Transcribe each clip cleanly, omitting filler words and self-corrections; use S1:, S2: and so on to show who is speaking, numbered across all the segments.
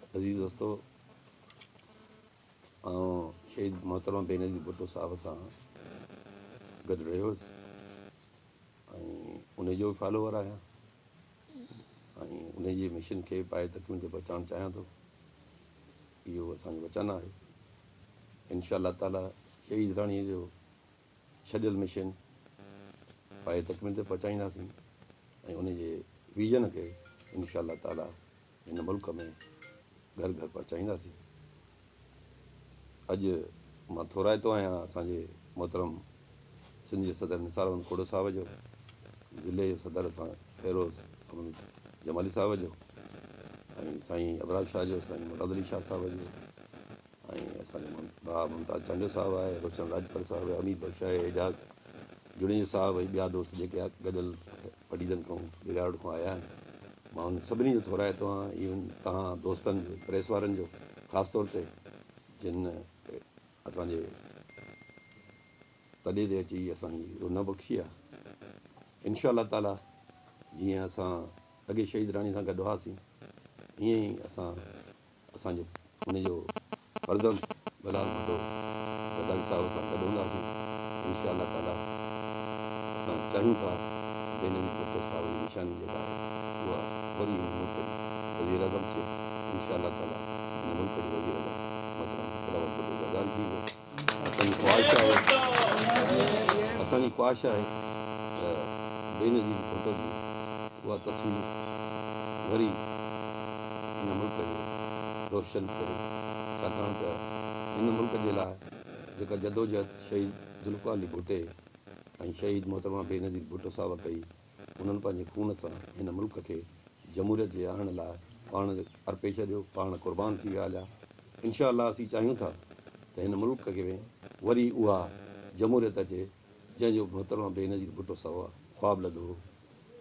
S1: अज़ीज़ दोस्तों, शहीद मोहतरमा बेनज़ीर भुट्टो साहब सां गॾु रहियो हुउसि ऐं उन जो फॉलोवर आहियां ऐं उन जी मिशन खे पाए तकमील ते पहुचाइणु चाहियां थो। इहो असांजो वचन आहे। इंशाअल्लाह ताला शहीद राणीअ जो छॾियल मिशन पाए तकमील ते पहुचाईंदासीं ऐं उन जे विजन खे इंशाअल्लाह ताला हिन मुल्क में घर घर पहुचाईंदासीं। अॼु मां थोराइतो आहियां असांजे मोहतरम सिंध जे सदर निसार अहमद खोड़ो साहब जो, ज़िले जो सदर असां फेरोज़ अहमद जमाली साहब जो ऐं साईं अबरार शाह जो, साईं मुराद अली शाह साहब जो ऐं असांजो भाउ मुमताज़ चांडियो साहब आहे, रोशन राॼपर साहब आहे, अमीर बख्श आहे, एजाज़ जुड़ियो साहब ऐं ॿिया दोस्त जेके गॾियल पडीदन खां बिराड़ खां आया आहिनि। मां उन सभिनी जो थोराइतो आहियां, इवन तव्हां दोस्तनि जो, प्रेस वारनि जो ख़ासि तौर ते जिन असांजे तॾे ते अची असांजी रुन बख़्शी आहे। इंशाअल्लाह ताला जीअं असां अॻे शहीद राणी सां गॾु हुआसीं, ईअं ई असांजो उनजो फर्ज़ंद बलाल भुट्टो ज़रदारी साहब सां गॾु हूंदासीं। इंशाअल्लाह ताला असां चाहियूं था बेनज़ीर भुट्टो साहब जी निशानी जेका आहे उहा वरी हिन मुल्क जी वज़ीर आज़म थिए। इंशाअल्लाह ताला हिन मुल्क जो वज़ीर आज़म मोहतरम भुट्टो ज़रदारी थी वियो। असांजी ख़्वाहिश आहे त बेनज़ीर भुट्टो जी उहा तस्वीर वरी हिन मुल्क जो रोशन करे, छाकाणि त हिन मुल्क जे लाइ जेका जदोजहद शहीद ज़ुल्फ़िकार अली भुट्टे ऐं शहीद मोहतरमा बेनज़ीर भुट्टो साहब कई, उन्हनि पंहिंजे खून सां हिन मुल्क खे जमूरियत जे आणण लाइ पाण अर्पे छॾियो, पाण क़ुर्बान थी विया हलिया। इंशाअल्लाह असीं चाहियूं था त हिन मुल्क खे वरी उहा जमूरियत अचे जंहिंजो मोहतरमा बेनज़ीर भुट्टो साहब ख़्वाब लधो हो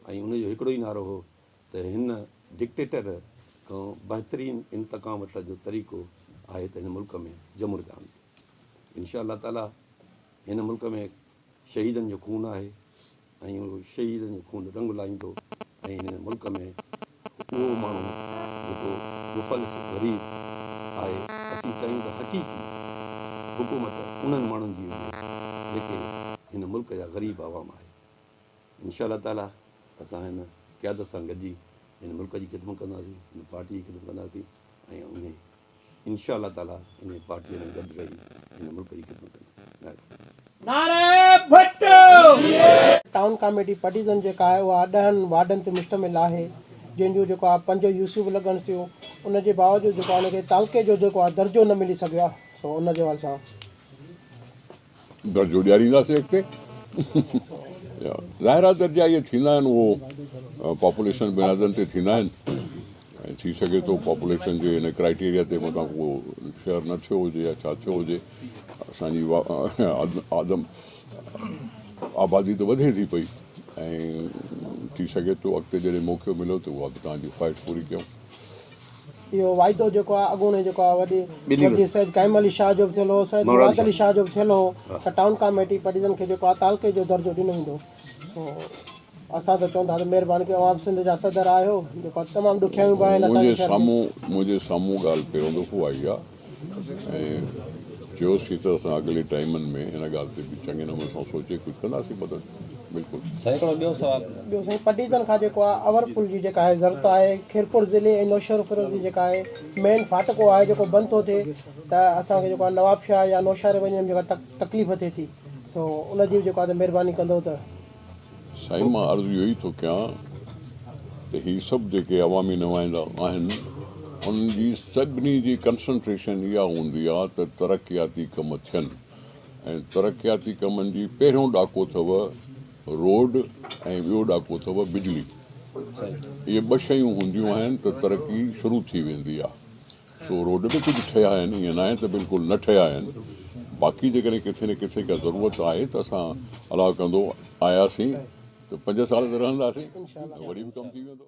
S1: ऐं उनजो हिकिड़ो ई नारो हो त हिन डिक्टेटर खां बहितरीन इंतकाम वठण जो तरीक़ो आहे त हिन मुल्क में जमूरियत आणिजे। इंशाअल्लाह ताला हिन मुल्क में शहीदनि जो खून आहे ऐं उहो शहीदनि जो खून रंग लाहींदो ऐं हिन मुल्क में उहो माण्हू जेको मुफ़लिस ग़रीब आहे, असीं चाहियूं त हक़ीक़ी हुकूमत उन्हनि माण्हुनि जी हुजे जेके हिन मुल्क जा ग़रीब आवाम आहे। इंशाअल्लाह ताला असां हिन क़यादत सां गॾिजी हिन मुल्क जी ख़िदमत कंदासीं, हिन पार्टी जी ख़िदमत कंदासीं ऐं उन इंशाअल्लाह ताला इन पार्टीअ में गॾु रही हिन मुल्क जी ख़िदमत कंदासीं।
S2: टाउन कमेटी पडीदन जेका आहे उहा 10 वार्डनि ते मुश्तमिल आहे, जंहिंजो जेको आहे 5 यूसी बि लॻनि थियूं। उनजे बावजूदि जेको आहे उनखे तालुके जो जेको आहे दर्जो न मिली सघियो आहे, सो उनजे हवाले सां
S3: दर्जो ॾियारींदासीं अॻिते। ज़ाहिरा दर्जा इहे थींदा आहिनि, उहो पॉपुलेशन बिनादनि ते थींदा आहिनि ऐं थी सघे थो पॉपुलेशन जे हिन क्राइटेरिया ते मथां को शेयर न थियो हुजे या छा थियो हुजे। असांजी आबादी त वधे थी पई ऐं थी सघे थो अॻिते जॾहिं मौक़ो मिलियो त उहा बि तव्हांजी ख़्वाहिश पूरी कयूं।
S2: इहो वाइदो जेको आहे अॻूणे जेको आहे वॾी सैद क़ाइम अली शाह जो बि थियल हो, सैद मुराद अली शाह जो बि थियल हो त टाउन कमेटी पडीदन खे जेको आहे तालुके जो दर्जो ॾिनो वेंदो। असां त चवंदा त महिरबानी कयो, आवाम सिंध जा सदर आहियो, जेको तमामु ॾुखियाऊं बि आहिनि।
S3: मुंहिंजे साम्हूं ॻाल्हि पहिरियों दफ़ो आई आहे ऐं चयोसीं त असां अॻिले टाइमनि में हिन ॻाल्हि ते बि चङे नमूने सां सोचे कुझु कंदासीं मदद। बिल्कुलु। ॿियो
S2: साईं पडीदन खां जेको आहे अवरपुल जी जेका आहे ज़रूरत आहे, खीरपुर ज़िले ऐं नौशहर फिरोज़ी जेका आहे मेन फाटको आहे जेको बंदि थो थिए त असांखे जेको आहे नवाब शाह या नौशहर वञण में जेका तकलीफ़ थिए थी, सो उनजी जेको आहे त महिरबानी कंदो त।
S3: साईं मां अर्ज़ु इहो ई थो कयां त हीअ सभु जेके अवामी नुमाइंदा आहिनि उन्हनि जी सभिनी जी कंसंट्रेशन इहा हूंदी आहे त तरक़ियाती कम थियनि ऐं तरक़ियाती कमनि जी पहिरियों ॾाको अथव रोड ऐं ॿियो ॾाको अथव बिजली। इहे 2 शयूं हूंदियूं आहिनि त तरक़ी शुरू थी वेंदी आहे। सो रोड बि कुझु ठहिया आहिनि, ईअं न आहे त बिल्कुलु न ठहिया आहिनि। बाक़ी जेकॾहिं किथे न किथे का ज़रूरत आहे त असां अलाह कंदो आयासीं त 5 साल त रहंदासीं, वरी बि कमु थी वेंदो।